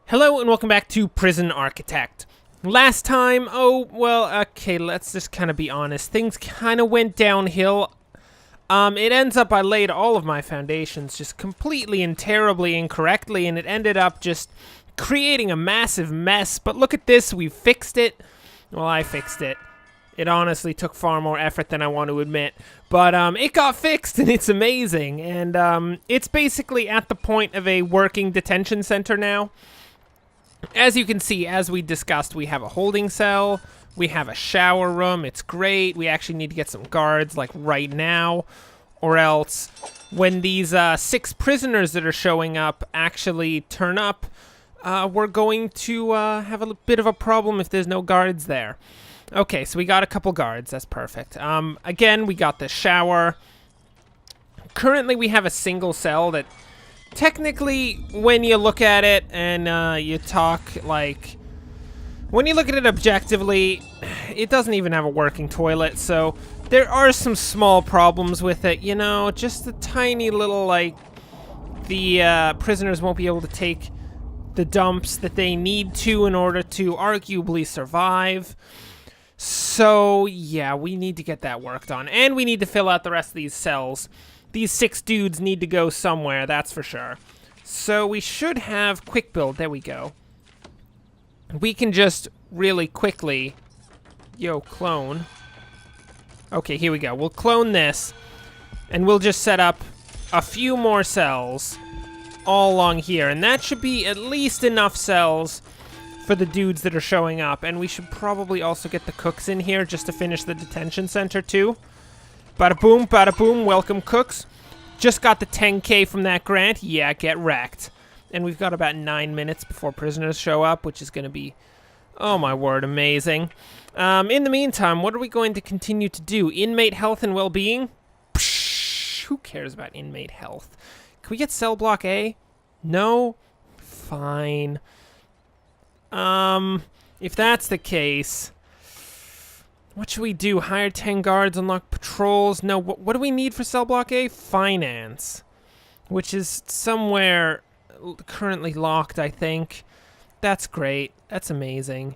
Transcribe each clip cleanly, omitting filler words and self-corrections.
Hello and welcome back to Prison Architect. Last time, okay, let's just kind of be honest. Things kind of went downhill. It ends up I laid all of my foundations just completely and terribly incorrectly, and it ended up just creating a massive mess. But look at this, we fixed it. Well, I fixed it. It honestly took far more effort than I want to admit. But it got fixed, and it's amazing. And it's basically at the point of a working detention center now. As you can see, as we discussed, we have a holding cell, we have a shower room, it's great. We actually need to get some guards, like, right now, or else when these 6 prisoners that are showing up actually turn up, we're going to have a bit of a problem if there's no guards there. Okay, so we got a couple guards, that's perfect. Again, we got the shower. Currently, we have a single cell that technically, when you look at it and you talk, like, when you look at it objectively, it doesn't even have a working toilet, so there are some small problems with it, you know, just a tiny little, like, the prisoners won't be able to take the dumps that they need to in order to arguably survive. So, yeah, we need to get that worked on, and we need to fill out the rest of these cells. These 6 dudes need to go somewhere, that's for sure. So we should have quick build. There we go. We can just really quickly... clone. Okay, here we go. We'll clone this, and we'll just set up a few more cells all along here. And that should be at least enough cells for the dudes that are showing up. And we should probably also get the cooks in here just to finish the detention center, too. Bada boom, welcome cooks. Just got the 10K from that grant. Yeah, get wrecked. And we've got about 9 minutes before prisoners show up, which is going to be, oh my word, amazing. In the meantime, what are we going to continue to do? Inmate health and well-being? Psh, who cares about inmate health? Can we get cell block A? No? Fine. If that's the case... what should we do? Hire 10 guards, unlock patrols? No, what do we need for cell block A? Finance, which is somewhere currently locked, I think. That's great. That's amazing.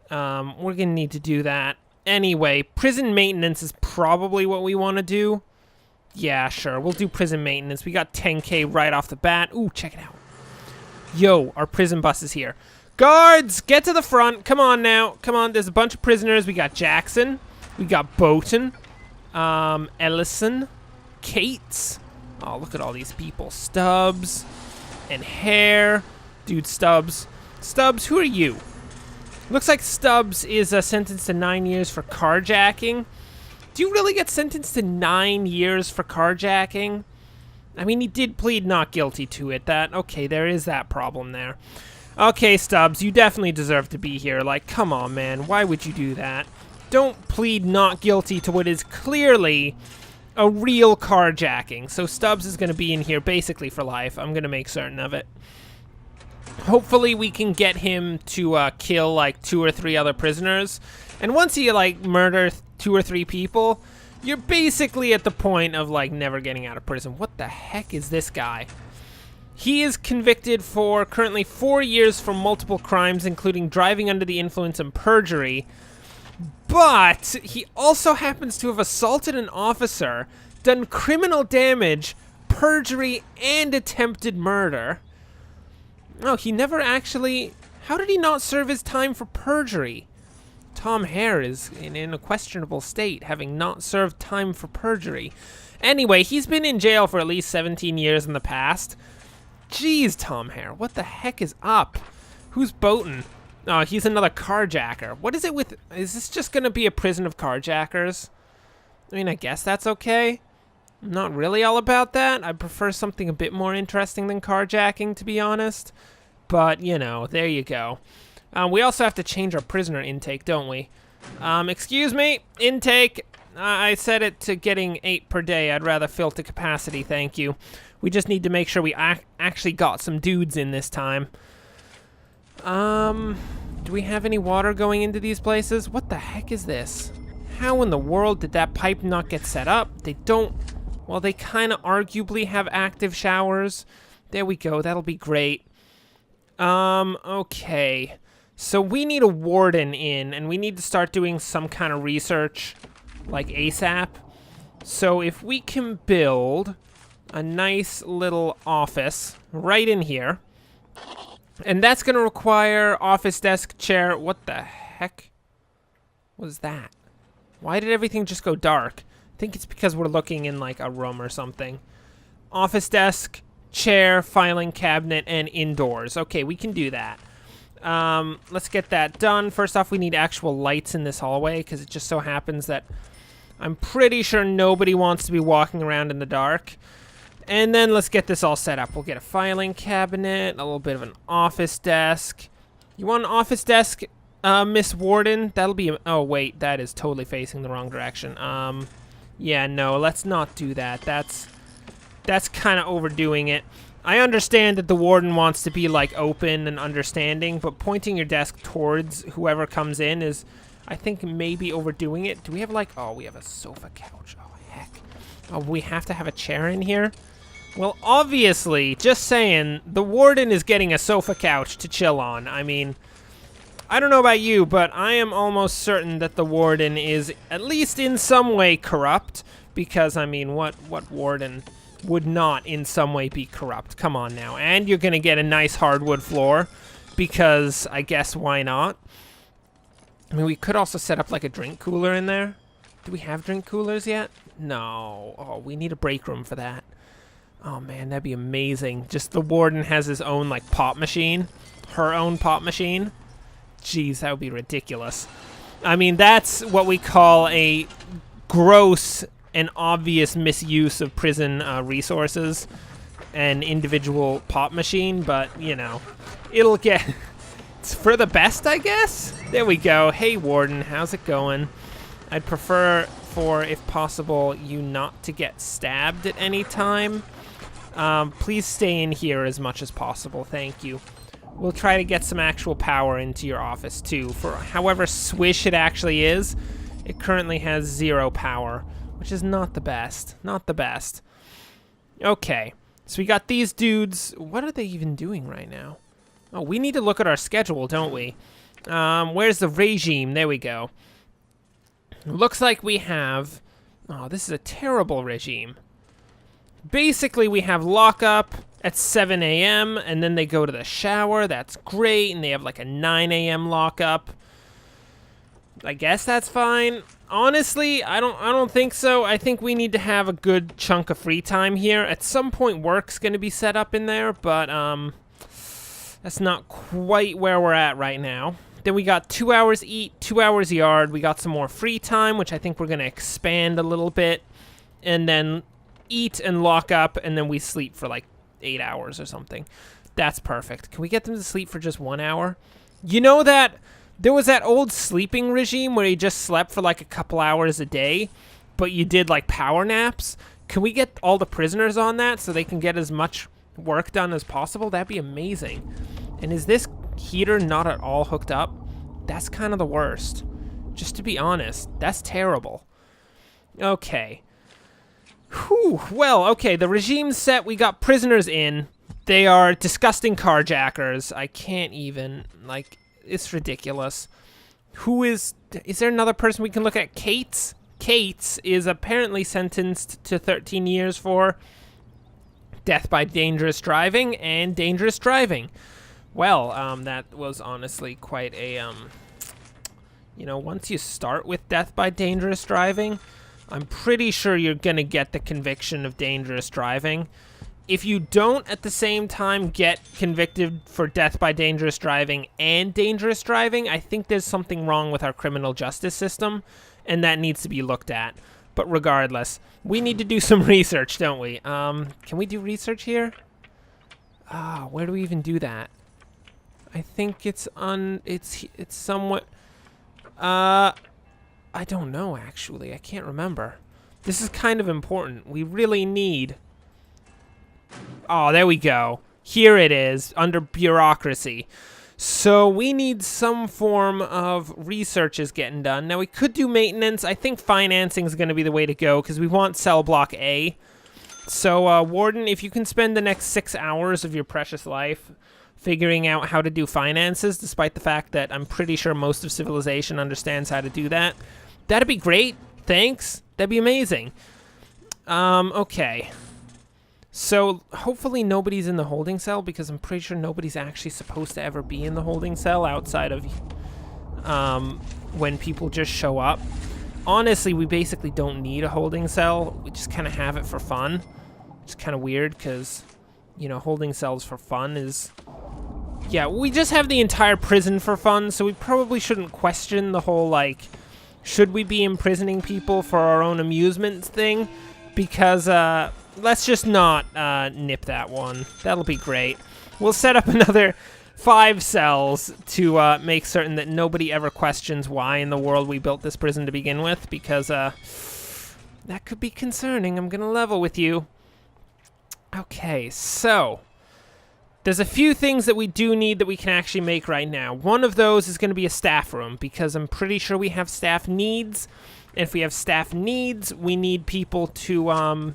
We're going to need to do that. Anyway, prison maintenance is probably what we want to do. Yeah, sure. We'll do prison maintenance. We got 10K right off the bat. Ooh, check it out. Yo, our prison bus is here. Guards, get to the front. Come on now. Come on, there's a bunch of prisoners. We got Jackson. We got Bolton. Ellison. Cates. Oh, look at all these people. Stubbs. And Hare. Dude, Stubbs. Stubbs, who are you? Looks like Stubbs is sentenced to 9 years for carjacking. Do you really get sentenced to 9 years for carjacking? I mean, he did plead not guilty to it. Okay, there is that problem there. Okay, Stubbs, you definitely deserve to be here. Like, come on, man. Why would you do that? Don't plead not guilty to what is clearly a real carjacking. So Stubbs is going to be in here basically for life. I'm going to make certain of it. Hopefully we can get him to kill, like, 2 or 3 other prisoners. And once you, like, murder 2 or 3 people, you're basically at the point of, like, never getting out of prison. What the heck is this guy? He is convicted for currently 4 years for multiple crimes, including driving under the influence and perjury. But he also happens to have assaulted an officer, done criminal damage, perjury, and attempted murder. Oh, he never actually... how did he not serve his time for perjury? Tom Hare is in a questionable state, having not served time for perjury. Anyway, he's been in jail for at least 17 years in the past. Jeez, Tom Hare, what the heck is up? Who's Bolton? Oh, he's another carjacker. What is it with... is this just going to be a prison of carjackers? I mean, I guess that's okay. I'm not really all about that. I prefer something a bit more interesting than carjacking, to be honest. But, you know, there you go. We also have to change our prisoner intake, don't we? Excuse me, intake. I set it to getting 8 per day. I'd rather fill to capacity, thank you. We just need to make sure we actually got some dudes in this time. Do we have any water going into these places? What the heck is this? How in the world did that pipe not get set up? They don't... well, they kind of arguably have active showers. There we go, that'll be great. Okay. So we need a warden in, and we need to start doing some kind of research, like ASAP. So if we can build a nice little office right in here, and that's going to require office desk, chair. What the heck was that? Why did everything just go dark? I think it's because we're looking in like a room or something. Office desk, chair, filing cabinet, and indoors. Okay, we can do that. Let's get that done. First off, we need actual lights in this hallway because it just so happens that I'm pretty sure nobody wants to be walking around in the dark. And then let's get this all set up. We'll get a filing cabinet, a little bit of an office desk. You want an office desk, Miss Warden? That'll be... Oh, wait, that is totally facing the wrong direction. Yeah, no, let's not do that. That's kind of overdoing it. I understand that the warden wants to be, like, open and understanding, but pointing your desk towards whoever comes in is, I think, maybe overdoing it. Do we have, like... Oh, we have a sofa couch. Oh, heck. Oh, we have to have a chair in here? Well, obviously, just saying, the warden is getting a sofa couch to chill on. I mean, I don't know about you, but I am almost certain that the warden is at least in some way corrupt, because, I mean, what warden would not in some way be corrupt? Come on now. And you're going to get a nice hardwood floor, because I guess why not? I mean, we could also set up like a drink cooler in there. Do we have drink coolers yet? No. Oh, we need a break room for that. Oh man, that'd be amazing. Just the warden has his own like pop machine. Her own pop machine. Jeez, that would be ridiculous. I mean, that's what we call a gross and obvious misuse of prison resources. An individual pop machine, but, you know, it'll get... It's for the best, I guess? There we go. Hey, warden, how's it going? I'd prefer for, if possible, you not to get stabbed at any time. Please stay in here as much as possible. Thank you. We'll try to get some actual power into your office, too. For however swish it actually is, it currently has 0 power, which is not the best. Not the best. Okay. So we got these dudes. What are they even doing right now? Oh, we need to look at our schedule, don't we? Where's the regime? There we go. Looks like we have... Oh, this is a terrible regime. Basically, we have lockup at 7 a.m., and then they go to the shower. That's great, and they have like a 9 a.m. lockup. I guess that's fine. Honestly, I don't think so. I think we need to have a good chunk of free time here. At some point, work's going to be set up in there, but that's not quite where we're at right now. Then we got 2 hours eat, 2 hours yard. We got some more free time, which I think we're going to expand a little bit. And then eat and lock up, and then we sleep for like 8 hours or something. That's perfect. Can we get them to sleep for just 1 hour? You know that there was that old sleeping regime where you just slept for like a couple hours a day, but you did like power naps? Can we get all the prisoners on that so they can get as much work done as possible? That'd be amazing. And is this heater not at all hooked up? That's kind of the worst. Just to be honest, that's terrible. Okay. Whew. Well, okay, the regime's set. We got prisoners in. They are disgusting carjackers. I can't even, like, it's ridiculous. Who is there another person we can look at? Cates? Cates is apparently sentenced to 13 years for death by dangerous driving and dangerous driving. Well, that was honestly quite a, you know, once you start with death by dangerous driving, I'm pretty sure you're going to get the conviction of dangerous driving. If you don't at the same time get convicted for death by dangerous driving and dangerous driving, I think there's something wrong with our criminal justice system, and that needs to be looked at. But regardless, we need to do some research, don't we? Can we do research here? Where do we even do that? I think it's somewhat... I don't know, actually. I can't remember. This is kind of important. We really need... Oh, there we go. Here it is, under bureaucracy. So we need some form of research is getting done. Now, we could do maintenance. I think financing is going to be the way to go, because we want cell block A. So, Warden, if you can spend the next 6 hours of your precious life figuring out how to do finances, despite the fact that I'm pretty sure most of civilization understands how to do that. That'd be great. Thanks. That'd be amazing. Okay. So hopefully nobody's in the holding cell, because I'm pretty sure nobody's actually supposed to ever be in the holding cell outside of when people just show up. Honestly, we basically don't need a holding cell. We just kind of have it for fun. It's kind of weird because, you know, holding cells for fun is... Yeah, we just have the entire prison for fun, so we probably shouldn't question the whole, like, should we be imprisoning people for our own amusement thing? Because, let's just not nip that one. That'll be great. We'll set up another 5 cells to make certain that nobody ever questions why in the world we built this prison to begin with, because that could be concerning. I'm gonna level with you. Okay, so there's a few things that we do need that we can actually make right now. One of those is going to be a staff room, because I'm pretty sure we have staff needs. And if we have staff needs, we need people to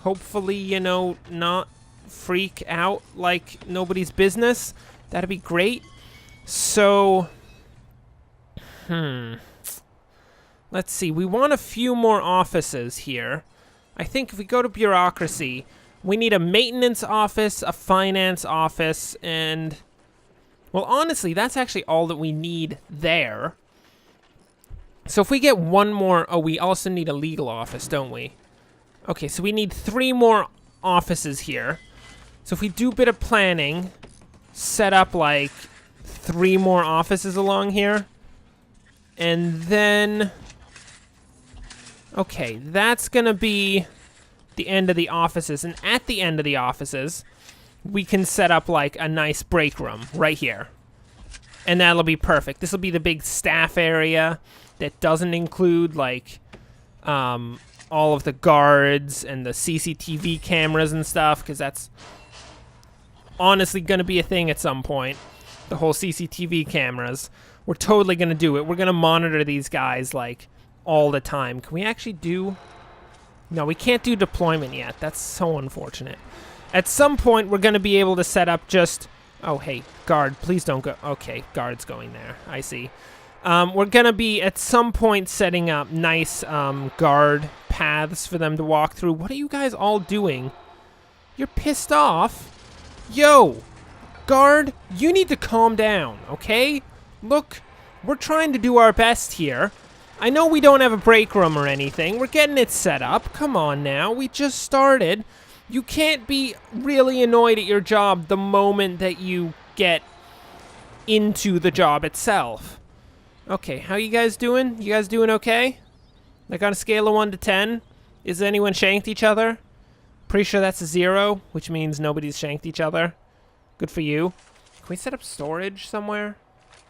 hopefully, you know, not freak out like nobody's business. That'd be great. So, let's see. We want a few more offices here. I think if we go to bureaucracy, we need a maintenance office, a finance office, and... Well, honestly, that's actually all that we need there. So if we get one more... Oh, we also need a legal office, don't we? Okay, so we need 3 more offices here. So if we do a bit of planning, set up, like, 3 more offices along here. And then... Okay, that's gonna be the end of the offices, and at the end of the offices we can set up like a nice break room right here, and that'll be perfect. This will be the big staff area that doesn't include like all of the guards and the CCTV cameras and stuff, because that's honestly gonna be a thing at some point. The whole CCTV cameras, we're totally gonna do it. We're gonna monitor these guys like all the time. Can we actually do... No, we can't do deployment yet. That's so unfortunate. At some point, we're going to be able to set up just... Oh, hey, guard, please don't go... Okay, guard's going there. I see. We're going to be, at some point, setting up nice guard paths for them to walk through. What are you guys all doing? You're pissed off? Yo, guard, you need to calm down, okay? Look, we're trying to do our best here. I know we don't have a break room or anything. We're getting it set up. Come on now. We just started. You can't be really annoyed at your job the moment that you get into the job itself. Okay, how you guys doing? You guys doing okay? Like on a scale of 1 to 10, is anyone shanked each other? Pretty sure that's a 0, which means nobody's shanked each other. Good for you. Can we set up storage somewhere?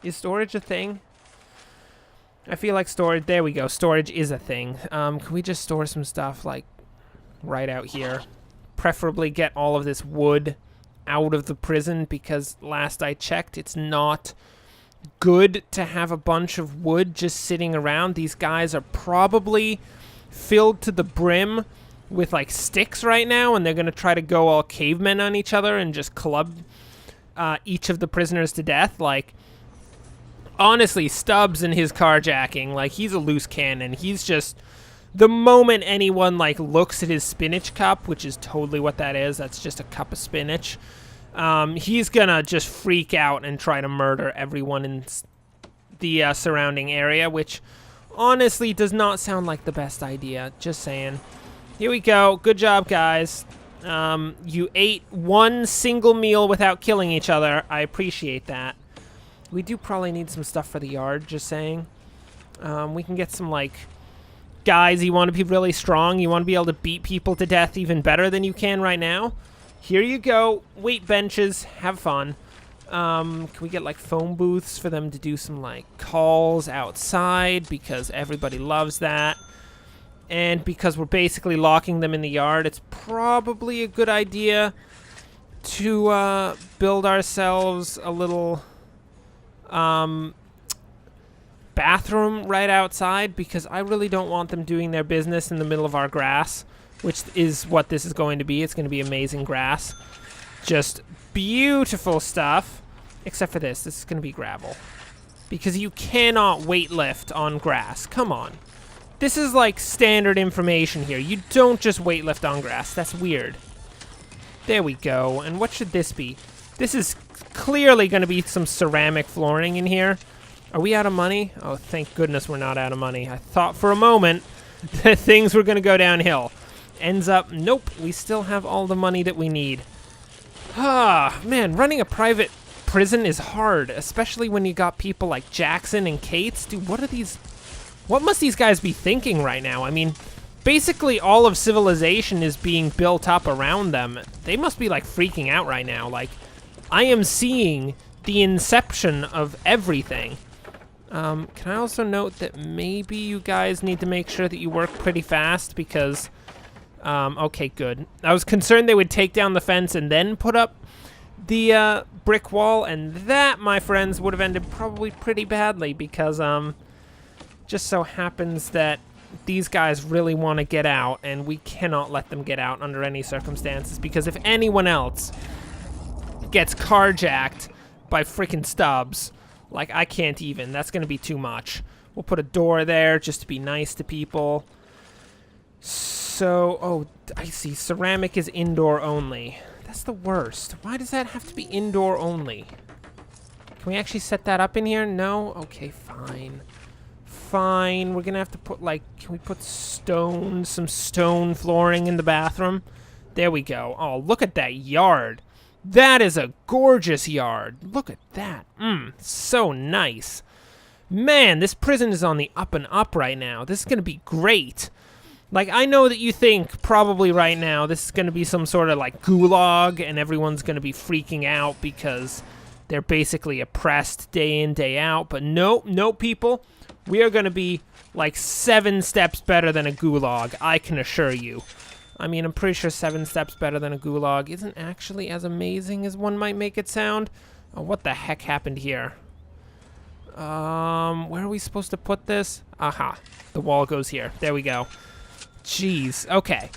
Is storage a thing? I feel like storage... There we go. Storage is a thing. Can we just store some stuff, like, right out here? Preferably get all of this wood out of the prison, because last I checked, it's not good to have a bunch of wood just sitting around. These guys are probably filled to the brim with, like, sticks right now, and they're going to try to go all cavemen on each other and just club each of the prisoners to death. Like... Honestly, Stubbs and his carjacking, like, he's a loose cannon. He's just, the moment anyone, like, looks at his spinach cup, which is totally what that is, that's just a cup of spinach, he's gonna just freak out and try to murder everyone in the surrounding area, which honestly does not sound like the best idea. Just saying. Here we go. Good job, guys. You ate one single meal without killing each other. I appreciate that. We do probably need some stuff for the yard, just saying. We can get some, like, guys, you want to be really strong, you want to be able to beat people to death even better than you can right now. Here you go. Weight benches. Have fun. Can we get, like, phone booths for them to do some, like, calls outside, because everybody loves that. And because we're basically locking them in the yard, it's probably a good idea to build ourselves a little... bathroom right outside, because I really don't want them doing their business in the middle of our grass, which is what this is going to be. It's going to be amazing grass. Just beautiful stuff. Except for this. This is going to be gravel. Because you cannot weightlift on grass. Come on. This is like standard information here. You don't just weightlift on grass. That's weird. There we go. And what should this be? This is clearly going to be some ceramic flooring in here. Are we out of money? Oh, thank goodness we're not out of money. I thought for a moment that things were going to go downhill. Ends up, nope, we still have all the money that we need. Ah, man, running a private prison is hard, especially when you got people like Jackson and Cates. Dude, what must these guys be thinking right now? I mean, basically all of civilization is being built up around them. They must be like freaking out right now. Like, I am seeing the inception of everything. Can I also note that maybe you guys need to make sure that you work pretty fast because, okay, good. I was concerned they would take down the fence and then put up the brick wall, and that, my friends, would have ended probably pretty badly because, just so happens that these guys really want to get out, and we cannot let them get out under any circumstances, because if anyone else gets carjacked by freaking Stubbs, like, I can't even. That's going to be too much. We'll put a door there just to be nice to people. So, oh, I see. Ceramic is indoor only. That's the worst. Why does that have to be indoor only? Can we actually set that up in here? No? Okay, fine. Fine. We're going to have to put, like, can we put some stone flooring in the bathroom? There we go. Oh, look at that yard. That is a gorgeous yard. Look at that. So nice. Man, this prison is on the up and up right now. This is going to be great. Like, I know that you think probably right now this is going to be some sort of, like, gulag, and everyone's going to be freaking out because they're basically oppressed day in, day out. But no, people. We are going to be, like, 7 steps better than a gulag, I can assure you. I mean, I'm pretty sure 7 steps better than a gulag isn't actually as amazing as one might make it sound. Oh, what the heck happened here? Where are we supposed to put this? Aha. The wall goes here. There we go. Jeez. Okay.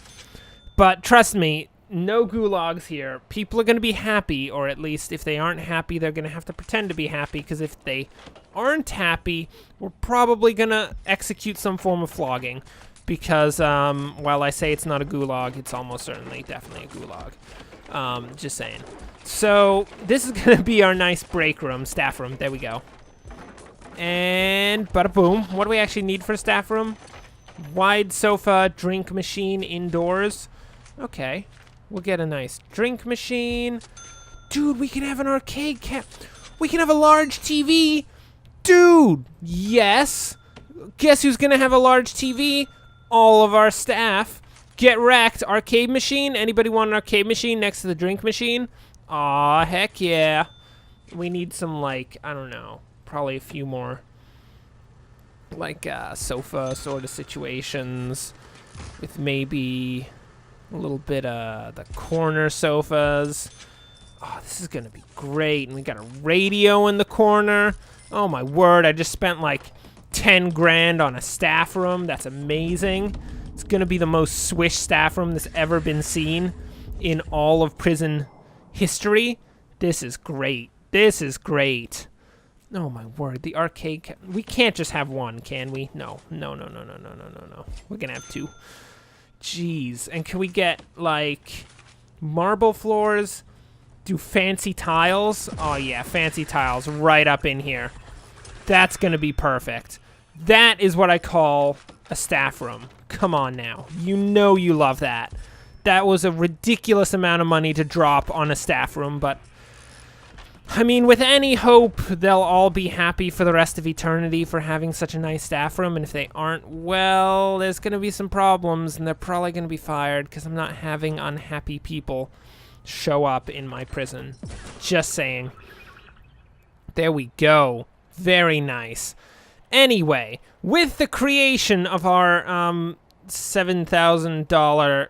But trust me, no gulags here. People are going to be happy, or at least if they aren't happy, they're going to have to pretend to be happy, because if they aren't happy, we're probably going to execute some form of flogging. Because while I say it's not a gulag, it's almost certainly definitely a gulag. Just saying. So this is going to be our nice break room, staff room. There we go. And bada boom. What do we actually need for a staff room? Wide sofa, drink machine indoors. Okay. We'll get a nice drink machine. Dude, we can have an arcade we can have a large TV. Dude, yes. Guess who's going to have a large TV? All of our staff. Get wrecked. Arcade machine. Anybody want an arcade machine next to the drink machine? Aw, heck yeah. We need some, like, I don't know, probably a few more, like, sofa sort of situations with maybe a little bit of the corner sofas. Oh, this is going to be great. And we got a radio in the corner. Oh, my word. I just spent, like, 10 grand on a staff room. That's amazing. It's gonna be the most swish staff room that's ever been seen in all of prison history. This is great. This is great. Oh my word, the arcade we can't just have one, can we? No. We're gonna have 2. Jeez. And can we get, like, marble floors? Do fancy tiles? Oh yeah, fancy tiles right up in here. That's gonna be perfect. That is what I call a staff room. Come on now. You know you love that. That was a ridiculous amount of money to drop on a staff room, but I mean, with any hope, they'll all be happy for the rest of eternity for having such a nice staff room, and if they aren't, well, there's going to be some problems, and they're probably going to be fired, because I'm not having unhappy people show up in my prison. Just saying. There we go. Very nice. Anyway, with the creation of our $7,000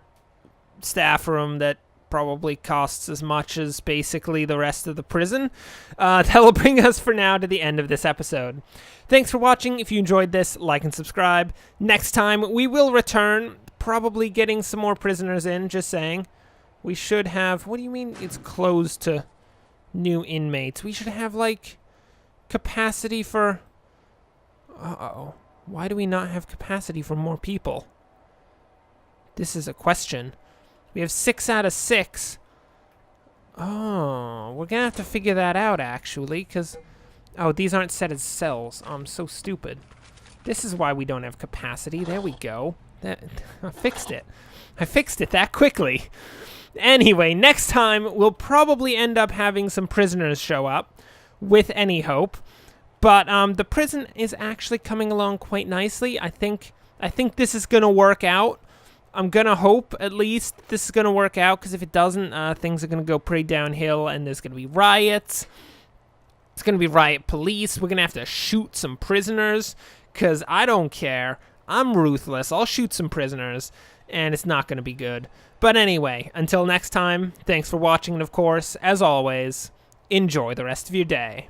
staff room that probably costs as much as basically the rest of the prison, that'll bring us for now to the end of this episode. Thanks for watching. If you enjoyed this, like and subscribe. Next time, we will return, probably getting some more prisoners in, just saying. We should have... What do you mean it's closed to new inmates? We should have, like, capacity for... Uh-oh. Why do we not have capacity for more people? This is a question. We have 6 out of 6. Oh, we're gonna have to figure that out, actually, because... Oh, these aren't set as cells. Oh, I'm so stupid. This is why we don't have capacity. There we go. I fixed it. I fixed it that quickly. Anyway, next time, we'll probably end up having some prisoners show up, with any hope. But the prison is actually coming along quite nicely. I think this is going to work out. I'm going to hope, at least, this is going to work out, because if it doesn't, things are going to go pretty downhill, and there's going to be riots. It's going to be riot police. We're going to have to shoot some prisoners, because I don't care. I'm ruthless. I'll shoot some prisoners, and it's not going to be good. But anyway, until next time, thanks for watching, and of course, as always, enjoy the rest of your day.